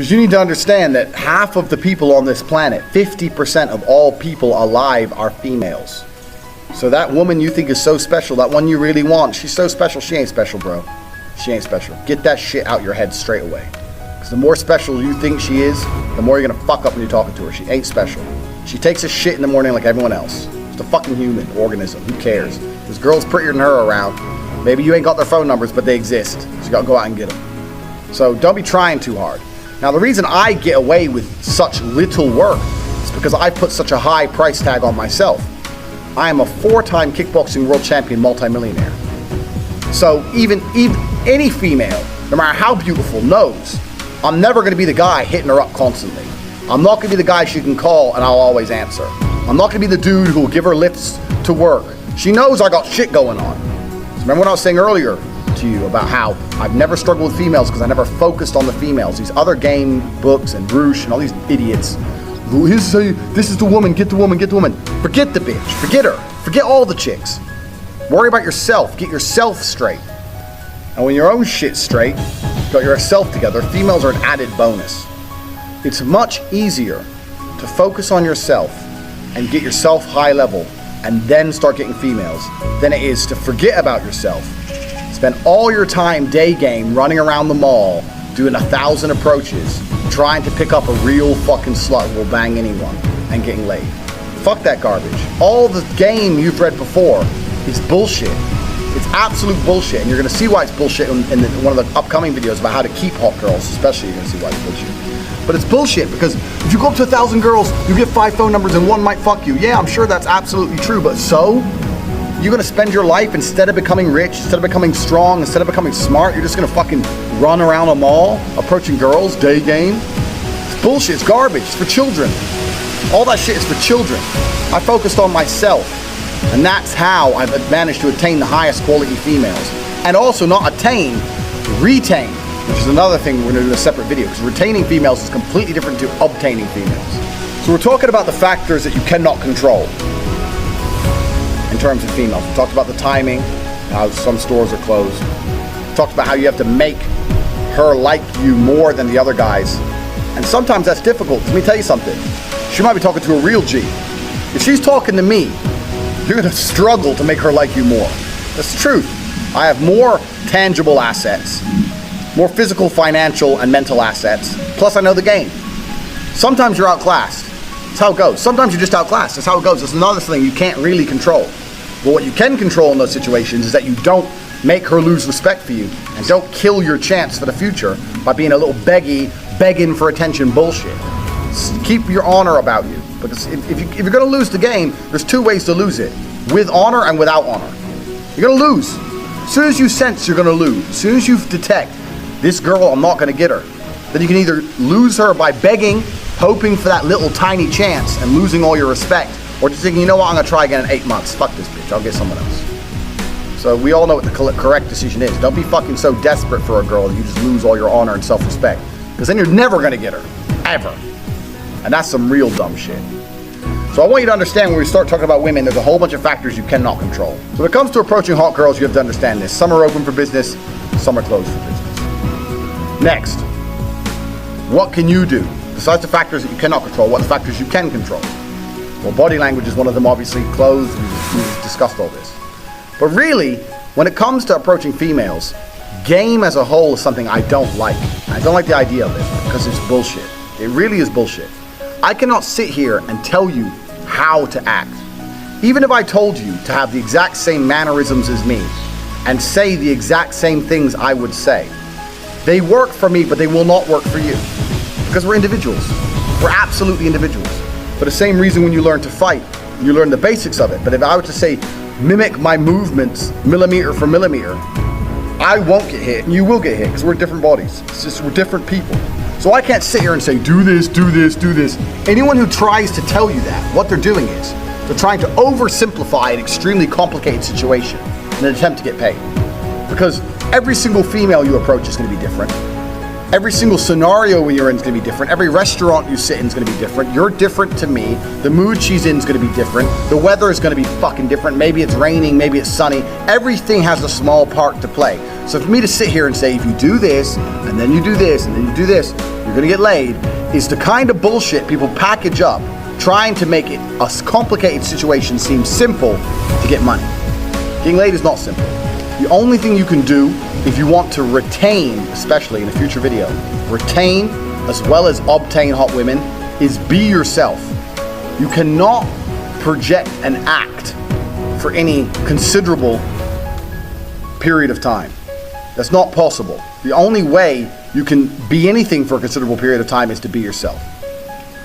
Because you need to understand that half of the people on this planet, 50% of all people alive, are females. So that woman you think is so special, that one you really want, she's so special, she ain't special, bro. She ain't special. Get that shit out your head straight away. Because the more special you think she is, the more you're gonna fuck up when you're talking to her. She ain't special. She takes a shit in the morning like everyone else. Just a fucking human organism. Who cares? There's girls prettier than her around. Maybe you ain't got their phone numbers, but they exist. So you gotta go out and get them. So don't be trying too hard. Now the reason I get away with such little work is because I put such a high price tag on myself. I am a 4-time kickboxing world champion multimillionaire. So even any female, no matter how beautiful, knows I'm never gonna be the guy hitting her up constantly. I'm not gonna be the guy she can call and I'll always answer. I'm not gonna be the dude who will give her lifts to work. She knows I got shit going on. So remember what I was saying earlier to you about how I've never struggled with females because I never focused on the females. These other game books and Roosh and all these idiots. This is the woman, get the woman, get the woman. Forget the bitch, forget her, forget all the chicks. Worry about yourself, get yourself straight. And when your own shit's straight, got yourself together, females are an added bonus. It's much easier to focus on yourself and get yourself high level and then start getting females than it is to forget about yourself. Spend all your time day game running around the mall, doing 1,000 approaches, trying to pick up a real fucking slut who will bang anyone and getting laid. Fuck that garbage. All the game you've read before is bullshit. It's absolute bullshit, and you're gonna see why it's bullshit in one of the upcoming videos about how to keep hot girls, especially you're gonna see why it's bullshit. But it's bullshit because if you go up to 1,000 girls, you get 5 phone numbers and one might fuck you. Yeah, I'm sure that's absolutely true, but so? You're gonna spend your life, instead of becoming rich, instead of becoming strong, instead of becoming smart, you're just gonna fucking run around a mall, approaching girls, day game? It's bullshit, it's garbage, it's for children. All that shit is for children. I focused on myself, and that's how I've managed to attain the highest quality females. And also not attain, retain, which is another thing we're gonna do in a separate video, because retaining females is completely different to obtaining females. So we're talking about the factors that you cannot control in terms of females. We talked about the timing, how some stores are closed. We talked about how you have to make her like you more than the other guys. And sometimes that's difficult. Let me tell you something. She might be talking to a real G. If she's talking to me, you're gonna struggle to make her like you more. That's the truth. I have more tangible assets, more physical, financial, and mental assets. Plus I know the game. Sometimes you're outclassed. That's how it goes. Sometimes you're just outclassed. That's how it goes. That's another thing you can't really control. But what you can control in those situations is that you don't make her lose respect for you and don't kill your chance for the future by being a little begging for attention bullshit. Keep your honor about you. Because if you're going to lose the game, there's 2 ways to lose it. With honor and without honor. You're going to lose. As soon as you sense you're going to lose, as soon as you detect, this girl, I'm not going to get her, then you can either lose her by begging, hoping for that little tiny chance and losing all your respect, or just thinking, you know what, I'm going to try again in 8 months. Fuck this bitch, I'll get someone else. So we all know what the correct decision is. Don't be fucking so desperate for a girl that you just lose all your honor and self-respect. Because then you're never going to get her. Ever. And that's some real dumb shit. So I want you to understand when we start talking about women, there's a whole bunch of factors you cannot control. So when it comes to approaching hot girls, you have to understand this. Some are open for business, some are closed for business. Next, what can you do? Besides the factors that you cannot control, what are the factors you can control? Well, body language is one of them, obviously. Clothes, we've discussed all this. But really, when it comes to approaching females, game as a whole is something I don't like. I don't like the idea of it because it's bullshit. It really is bullshit. I cannot sit here and tell you how to act. Even if I told you to have the exact same mannerisms as me and say the exact same things I would say, they work for me, but they will not work for you. Because we're individuals. We're absolutely individuals. For the same reason when you learn to fight, you learn the basics of it. But if I were to say, mimic my movements millimeter for millimeter, I won't get hit and you will get hit because we're different bodies. It's just we're different people. So I can't sit here and say, do this, do this, do this. Anyone who tries to tell you that, what they're doing is, they're trying to oversimplify an extremely complicated situation in an attempt to get paid. Because every single female you approach is going to be different. Every single scenario when you're in is going to be different. Every restaurant you sit in is going to be different. You're different to me. The mood she's in is going to be different. The weather is going to be fucking different. Maybe it's raining, maybe it's sunny. Everything has a small part to play. So for me to sit here and say, if you do this, and then you do this, and then you do this, you're going to get laid, is the kind of bullshit people package up, trying to make it a complicated situation seem simple to get money. Getting laid is not simple. The only thing you can do if you want to retain, especially in a future video, retain as well as obtain hot women, is be yourself. You cannot project and act for any considerable period of time. That's not possible. The only way you can be anything for a considerable period of time is to be yourself.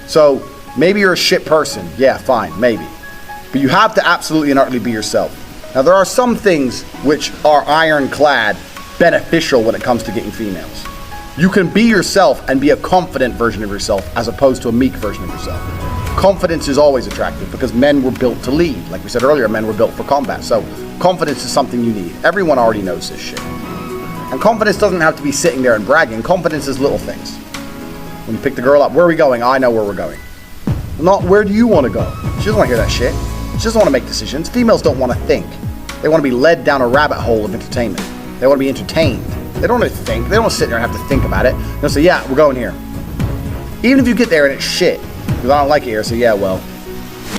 So maybe you're a shit person. Yeah, fine, maybe. But you have to absolutely and utterly be yourself. Now there are some things which are ironclad beneficial when it comes to getting females. You can be yourself and be a confident version of yourself as opposed to a meek version of yourself. Confidence is always attractive because men were built to lead. Like we said earlier, men were built for combat. So confidence is something you need. Everyone already knows this shit. And confidence doesn't have to be sitting there and bragging. Confidence is little things. When you pick the girl up, where are we going? I know where we're going. Not where do you want to go? She doesn't want to hear that shit. She doesn't want to make decisions. Females don't want to think. They want to be led down a rabbit hole of entertainment. They want to be entertained. They don't want to think. They don't want to sit there and have to think about it. They'll say, yeah, we're going here. Even if you get there and it's shit, because I don't like it here, say, yeah, well,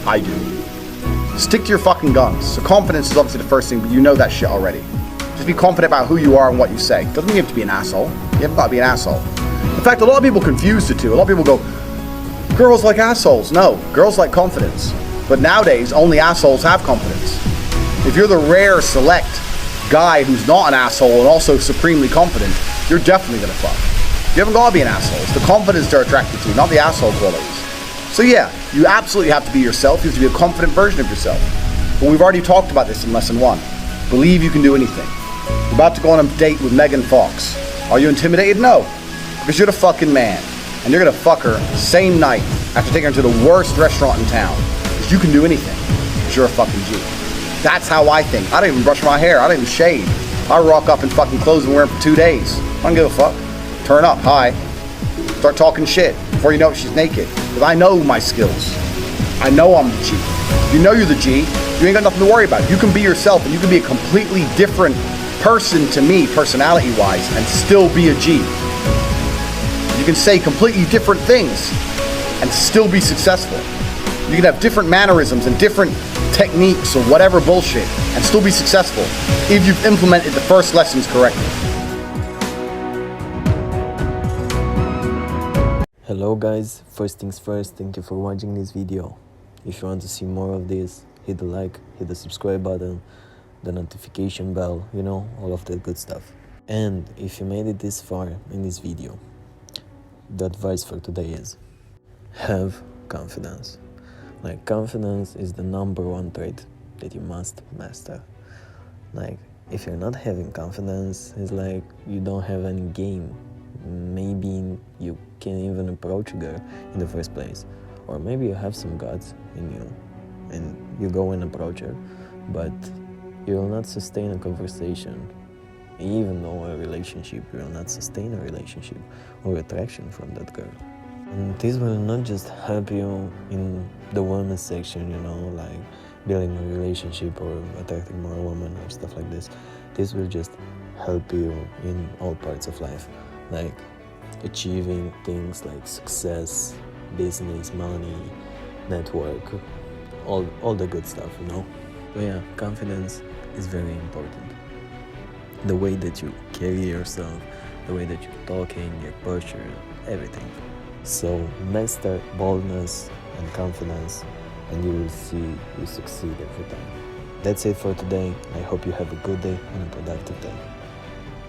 I do. Stick to your fucking guns. So confidence is obviously the first thing, but you know that shit already. Just be confident about who you are and what you say. Doesn't mean you have to be an asshole. You haven't got to be an asshole. In fact, a lot of people confuse the two. A lot of people go, girls like assholes. No, girls like confidence. But nowadays, only assholes have confidence. If you're the rare, select guy who's not an asshole and also supremely confident, you're definitely gonna fuck. You haven't got to be an asshole. It's the confidence they're attracted to, not the asshole qualities. So yeah, you absolutely have to be yourself. You have to be a confident version of yourself. But we've already talked about this in lesson 1. Believe you can do anything. You're about to go on a date with Megan Fox. Are you intimidated? No. Because you're the fucking man. And you're gonna fuck her the same night after taking her to the worst restaurant in town. Because you can do anything. Because you're a fucking G. That's how I think. I don't even brush my hair. I don't even shave. I rock up in fucking clothes and wear them for 2 days. I don't give a fuck. Turn up. Hi. Start talking shit. Before you know it, she's naked. Because I know my skills. I know I'm the G. If you know you're the G, you ain't got nothing to worry about. You can be yourself and you can be a completely different person to me, personality-wise, and still be a G. You can say completely different things and still be successful. You can have different mannerisms and different techniques or whatever bullshit and still be successful if you've implemented the first lessons correctly. Hello guys, first things first, thank you for watching this video. If you want to see more of this, hit the like, hit the subscribe button, the notification bell, you know, all of that good stuff. And if you made it this far in this video, the advice for today is have confidence. Like, confidence is the #1 trait that you must master. Like, if you're not having confidence, it's like you don't have any game. Maybe you can't even approach a girl in the first place. Or maybe you have some guts in you and you go and approach her, but you will not sustain a conversation. Even though a relationship, you will not sustain a relationship or attraction from that girl. And this will not just help you in the women's section, you know, like building a relationship or attracting more women or stuff like this. This will just help you in all parts of life, like achieving things like success, business, money, network, all the good stuff, you know. So yeah, confidence is very important. The way that you carry yourself, the way that you're talking, your posture, everything. So master boldness and confidence and you will see you succeed every time. That's it for today. I hope you have a good day and a productive day.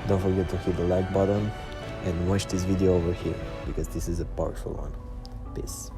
Don't forget to hit the like button and watch this video over here because this is a powerful one. Peace.